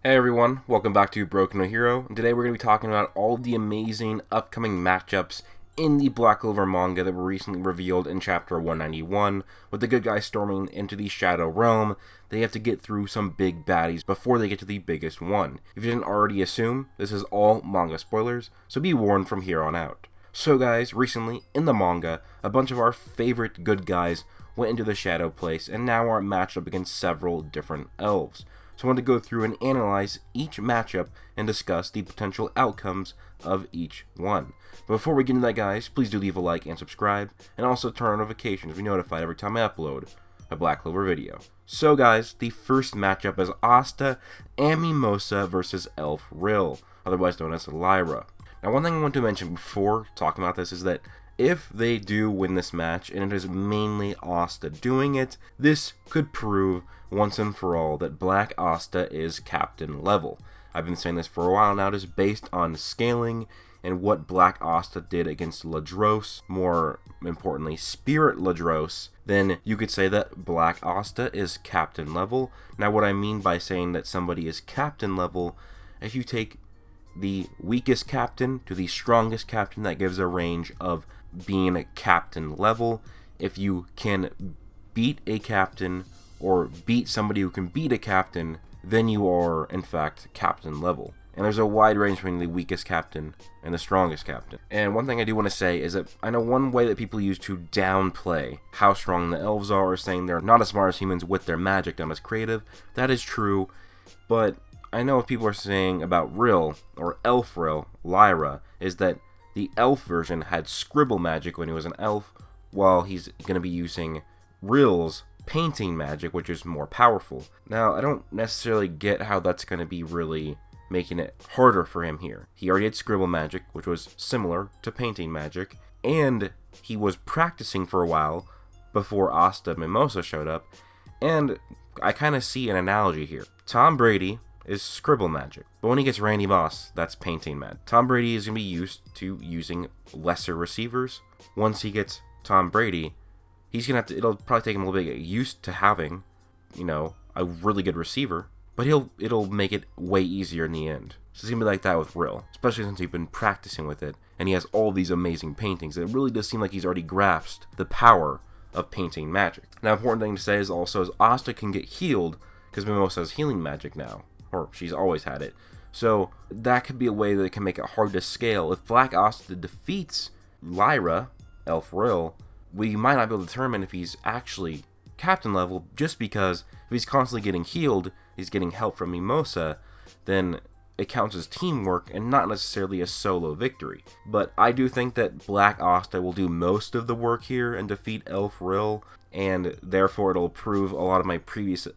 Hey everyone, welcome back to Broku no Hero, and today we're going to be talking about all the amazing upcoming matchups in the Black Clover manga that were recently revealed in chapter 191. With the good guys storming into the Shadow Realm, they have to get through some big baddies before they get to the biggest one. If you didn't already assume, this is all manga spoilers, so be warned from here on out. So guys, recently, in the manga, a bunch of our favorite good guys went into the Shadow Place and now are matched up against several different elves. So I want to go through and analyze each matchup and discuss the potential outcomes of each one. But before we get into that, guys, please do leave a like and subscribe, and also turn on notifications to be notified every time I upload a Black Clover video. So guys, the first matchup is Asta and Mimosa versus Elf Rill, otherwise known as Lyra. Now, one thing I want to mention before talking about this is that if they do win this match, and it is mainly Asta doing it, this could prove once and for all that Black Asta is captain level. I've been saying this for a while now. It is based on scaling and what Black Asta did against Ladros, more importantly Spirit Ladros, then you could say that Black Asta is captain level. Now what I mean by saying that somebody is captain level, if you take the weakest captain to the strongest captain, that gives a range of being a captain level. If you can beat a captain or beat somebody who can beat a captain, then you are in fact captain level. And there's a wide range between the weakest captain and the strongest captain. And one thing I do want to say is that I know one way that people use to downplay how strong the elves are is saying they're not as smart as humans with their magic, not as creative. That is true, but I know what people are saying about Rill, or Elf Rill, Lyra, is that the elf version had scribble magic when he was an elf, while he's going to be using Rill's painting magic, which is more powerful. Now, I don't necessarily get how that's going to be really making it harder for him here. He already had scribble magic, which was similar to painting magic, and he was practicing for a while before Asta Mimosa showed up, and I kind of see an analogy here. Tom Brady is scribble magic, but when he gets Randy Moss, that's painting magic. Tom Brady is going to be used to using lesser receivers. Once he gets Tom Brady, he's going to have to, it'll probably take him a little bit to get used to having, a really good receiver, but it'll make it way easier in the end. So it's going to be like that with Rill, especially since he's been practicing with it, and he has all these amazing paintings. It really does seem like he's already grasped the power of painting magic. Now, important thing to say is also is Asta can get healed, because Mimosa has healing magic now, or she's always had it. So that could be a way that it can make it hard to scale. If Black Asta defeats Lyra, Elf Rill, we might not be able to determine if he's actually captain level, just because if he's constantly getting healed, he's getting help from Mimosa, then it counts as teamwork and not necessarily a solo victory. But I do think that Black Asta will do most of the work here and defeat Elf Rill, and therefore it'll prove a lot of my previous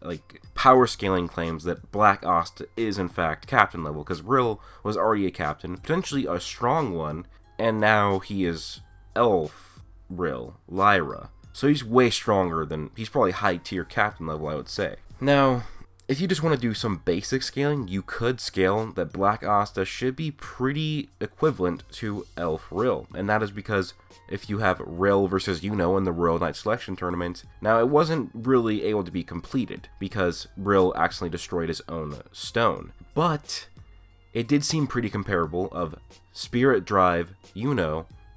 power scaling claims that Black Asta is in fact captain level, because Rill was already a captain, potentially a strong one, and now he is Elf Rill, Lyra. So he's way stronger than, he's probably high tier captain level, I would say. Now, if you just want to do some basic scaling, you could scale that Black Asta should be pretty equivalent to Elf Rill, and that is because if you have Rill versus in the Royal Knight Selection Tournament, now it wasn't really able to be completed because Rill accidentally destroyed his own stone, but it did seem pretty comparable of Spirit Drive,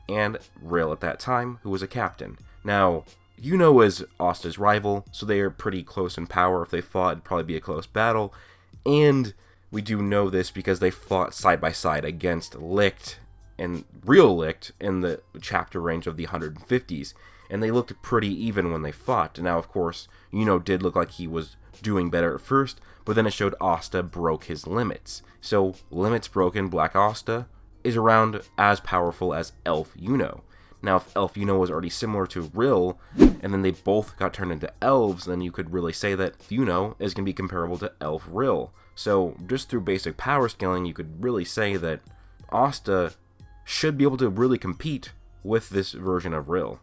and Rill at that time, who was a captain. Now, is Asta's rival, so they are pretty close in power. If they fought, it'd probably be a close battle, and we do know this because they fought side by side against Licht and Real Licht in the chapter range of the 150s, and they looked pretty even when they fought. Now, of course, did look like he was doing better at first, but then it showed Asta broke his limits. So, limits broken, Black Asta is around as powerful as Elf Now, if Elf was already similar to Rill, and then they both got turned into elves, then you could really say that is going to be comparable to Elf Rill. So, just through basic power scaling, you could really say that Asta should be able to really compete with this version of Rill.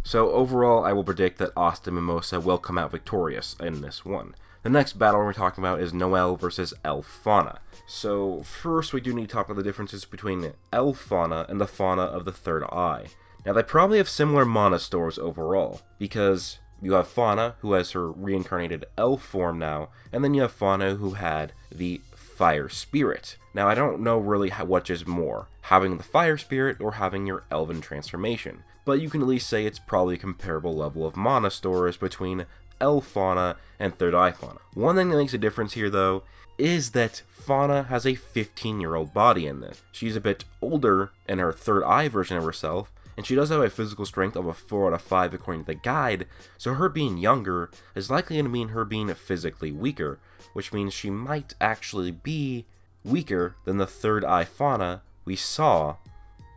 So, overall, I will predict that Asta Mimosa will come out victorious in this one. The next battle we're talking about is Noelle versus Elf Fana. So, first we do need to talk about the differences between Elf Fana and the Fana of the Third Eye. Now, they probably have similar mana stores overall, because you have Fana, who has her reincarnated elf form now, and then you have Fana, who had the fire spirit. Now, I don't know really which is more, having the fire spirit or having your elven transformation, but you can at least say it's probably a comparable level of mana stores between elf Fana and third eye Fana. One thing that makes a difference here, though, is that Fana has a 15-year-old body in this. She's a bit older in her third eye version of herself, and she does have a physical strength of a 4 out of 5 according to the guide, so her being younger is likely going to mean her being physically weaker, which means she might actually be weaker than the third eye Fana we saw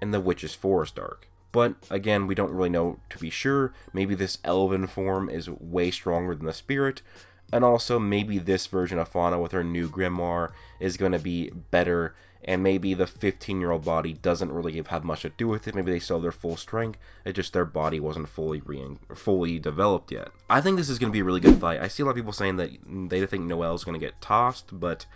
in the Witch's Forest arc. But again, we don't really know to be sure. Maybe this elven form is way stronger than the spirit, and also maybe this version of Fana with her new grimoire is going to be better, and maybe the 15-year-old body doesn't really have much to do with it. Maybe they still have their full strength, it's just their body wasn't fully developed yet. I think this is going to be a really good fight. I see a lot of people saying that they think Noelle's going to get tossed, but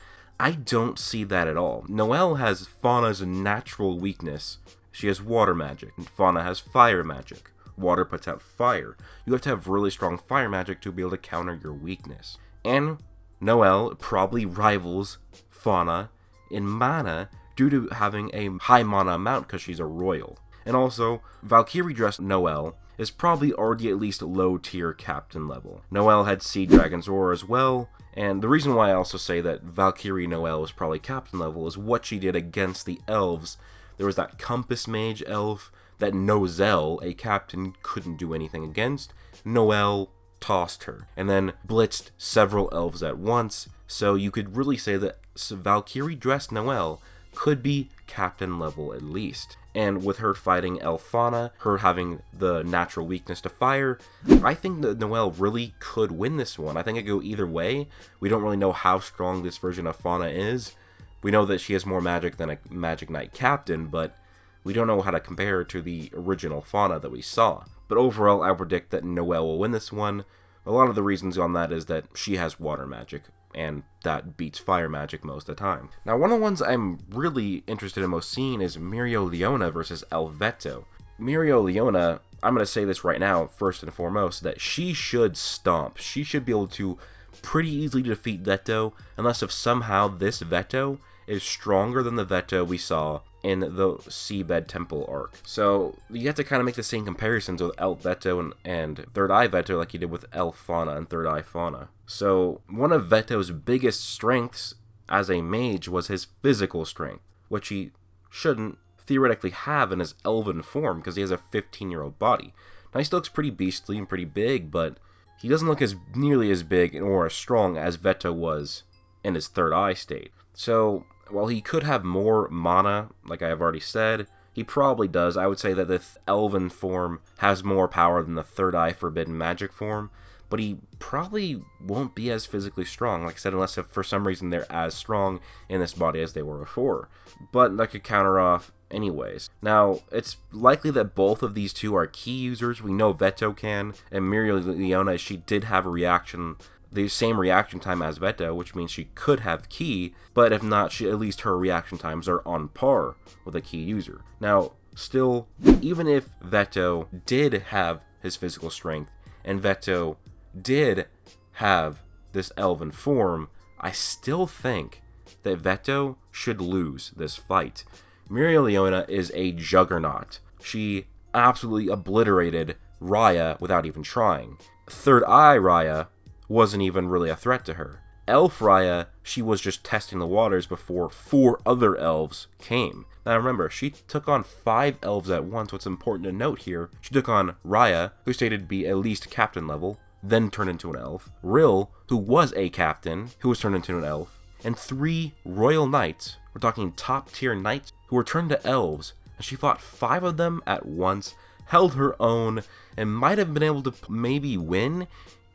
I don't see that at all. Noelle has Fana's natural weakness. She has water magic, and Fana has fire magic. Water puts out fire. You have to have really strong fire magic to be able to counter your weakness. And Noelle probably rivals Fana in mana due to having a high mana amount because she's a royal. And also, Valkyrie dressed Noelle is probably already at least low tier captain level. Noelle had Sea Dragon's Roar as well, and the reason why I also say that Valkyrie Noelle is probably captain level is what she did against the elves. There was that Compass Mage elf that Noelle, a captain, couldn't do anything against. Noelle tossed her, and then blitzed several elves at once, so you could really say that Valkyrie dressed Noelle could be captain level at least. And with her fighting elf Fana, her having the natural weakness to fire, I think that Noelle really could win this one. I think it could go either way. We don't really know how strong this version of Fana is. We know that she has more magic than a Magic Knight captain, but we don't know how to compare her to the original Fana that we saw. But overall, I predict that Noelle will win this one. A lot of the reasons on that is that she has water magic, and that beats fire magic most of the time. Now, one of the ones I'm really interested in most seeing is Mereoleona versus Vetto. Mereoleona, I'm going to say this right now, first and foremost, that she should stomp. She should be able to pretty easily defeat Vetto, unless if somehow this Vetto is stronger than the Vetto we saw in the Seabed Temple arc. So you have to kind of make the same comparisons with Elf Vetto and Third Eye Vetto like you did with Elf Fana and Third Eye Fana. So one of Vetto's biggest strengths as a mage was his physical strength, which he shouldn't theoretically have in his elven form because he has a 15-year-old body. Now he still looks pretty beastly and pretty big, but he doesn't look as nearly as big or as strong as Vetto was in his Third Eye state. So while he could have more mana, like I have already said, he probably does. I would say that the elven form has more power than the Third Eye Forbidden Magic form, but he probably won't be as physically strong, like I said, unless if for some reason they're as strong in this body as they were before. But that could counter off anyways. Now, it's likely that both of these two are key users. We know Vetto can, and Mereoleona, she did have a reaction, the same reaction time as Vetto, which means she could have key, but if not, at least her reaction times are on par with a key user. Now, still, even if Vetto did have his physical strength, and Vetto did have this elven form, I still think that Vetto should lose this fight. Mereoleona is a juggernaut. She absolutely obliterated Raya without even trying. Third Eye Raya wasn't even really a threat to her. Elf Raya, she was just testing the waters before 4 other elves came. Now remember, she took on 5 elves at once. What's important to note here, she took on Raya, who stated to be at least captain level, then turned into an elf, Rill, who was a captain, who was turned into an elf, and 3 royal knights, we're talking top tier knights, who were turned to elves, and she fought 5 of them at once, held her own, and might have been able to maybe win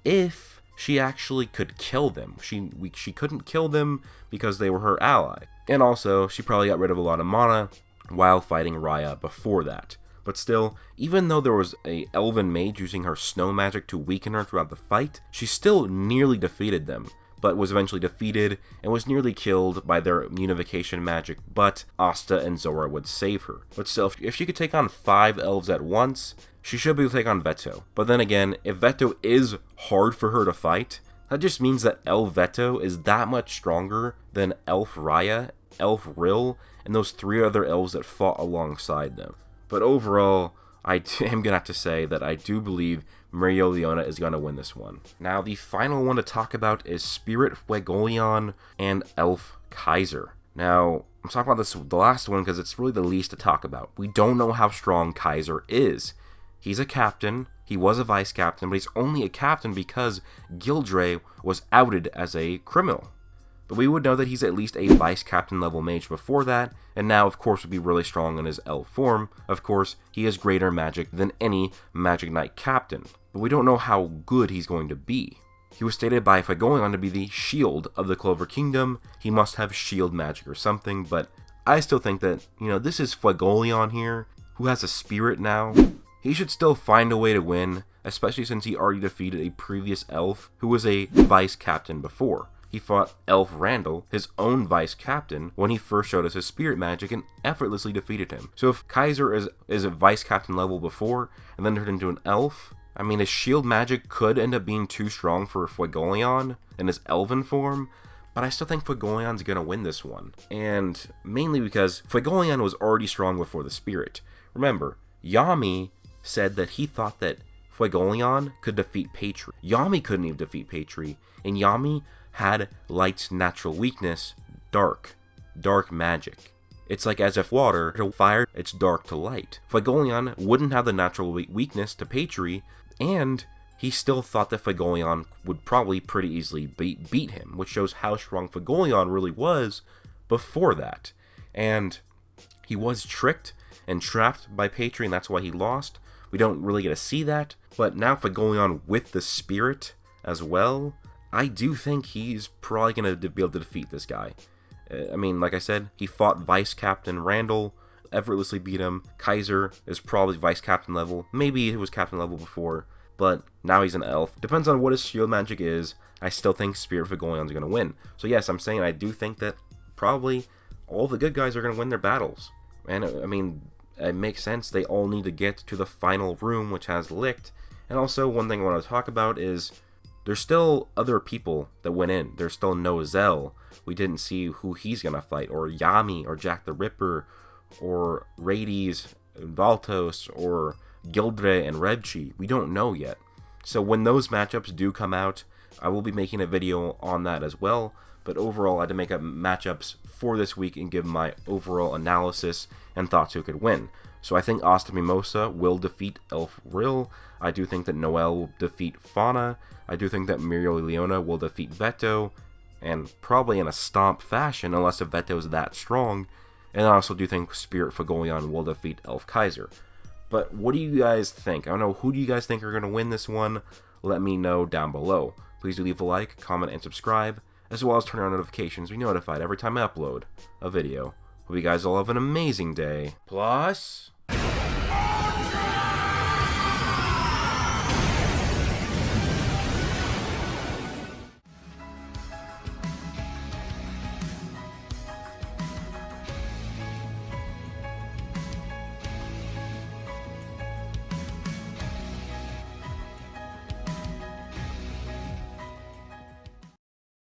if she actually could kill them. She couldn't kill them because they were her ally. And also, she probably got rid of a lot of mana while fighting Raya before that. But still, even though there was a elven mage using her snow magic to weaken her throughout the fight, she still nearly defeated them, but was eventually defeated and was nearly killed by their unification magic, but Asta and Zora would save her. But still, if she could take on 5 elves at once, she should be able to take on Vetto. But then again, if Vetto is hard for her to fight, that just means that Vetto is that much stronger than Elf Raya, Elf Rill, and those 3 other elves that fought alongside them. But overall, I am going to have to say that I do believe Mereoleona is going to win this one. Now, the final one to talk about is Spirit Fuegoleon and Elf Kaiser. Now, I'm talking about the last one because it's really the least to talk about. We don't know how strong Kaiser is. He's a captain, he was a vice captain, but he's only a captain because Gildre was outed as a criminal. But we would know that he's at least a vice captain level mage before that, and now of course would be really strong in his elf form. Of course, he has greater magic than any Magic Knight captain, but we don't know how good he's going to be. He was stated by Fuegoleon to be the shield of the Clover Kingdom. He must have shield magic or something, but I still think that, this is Fuegoleon here, who has a spirit now. He should still find a way to win, especially since he already defeated a previous elf who was a vice captain before. He fought Elf Randall, his own vice captain, when he first showed us his spirit magic and effortlessly defeated him. So if Kaiser is a vice captain level before and then turned into an elf, I mean, his shield magic could end up being too strong for Fuegoleon in his elven form, but I still think Fuegoleon's gonna win this one. And mainly because Fuegoleon was already strong before the spirit. Remember, Yami said that he thought that Fuegoleon could defeat Patri. Yami couldn't even defeat Patri, and Yami had Light's natural weakness, dark magic. It's like as if water to fire, it's dark to light. Fuegoleon wouldn't have the natural weakness to Patri, and he still thought that Fuegoleon would probably pretty easily beat him, which shows how strong Fuegoleon really was before that. And he was tricked and trapped by Patri, and that's why he lost. We don't really get to see that, but now Fuegoleon with the spirit as well, I do think he's probably going to be able to defeat this guy. I mean, like I said, he fought Vice Captain Randall, effortlessly beat him. Kaiser is probably Vice Captain level. Maybe he was Captain level before, but now he's an elf. Depends on what his shield magic is. I still think Spirit Fuegoleon is going to win. So yes, I'm saying I do think that probably all the good guys are going to win their battles. And I mean, it makes sense. They all need to get to the final room, which has Licht. And also, one thing I want to talk about is there's still other people that went in. There's still Noelle. We didn't see who he's going to fight, or Yami, or Jack the Ripper, or Rades, Valtos, or Gildre and Redchi. We don't know yet. So when those matchups do come out, I will be making a video on that as well. But overall, I had to make up matchups for this week and give my overall analysis and thoughts who could win. So I think Asta Mimosa will defeat Elf Rill. I do think that Noelle will defeat Fana. I do think that Mereoleona will defeat Vetto, and probably in a stomp fashion, unless if Vetto is that strong. And I also do think Spirit Fuegoleon will defeat Elf Kaiser. But what do you guys think? I don't know, who do you guys think are going to win this one? Let me know down below. Please do leave a like, comment, and subscribe, as well as turn on notifications to be notified every time I upload a video. Hope you guys all have an amazing day. Plus...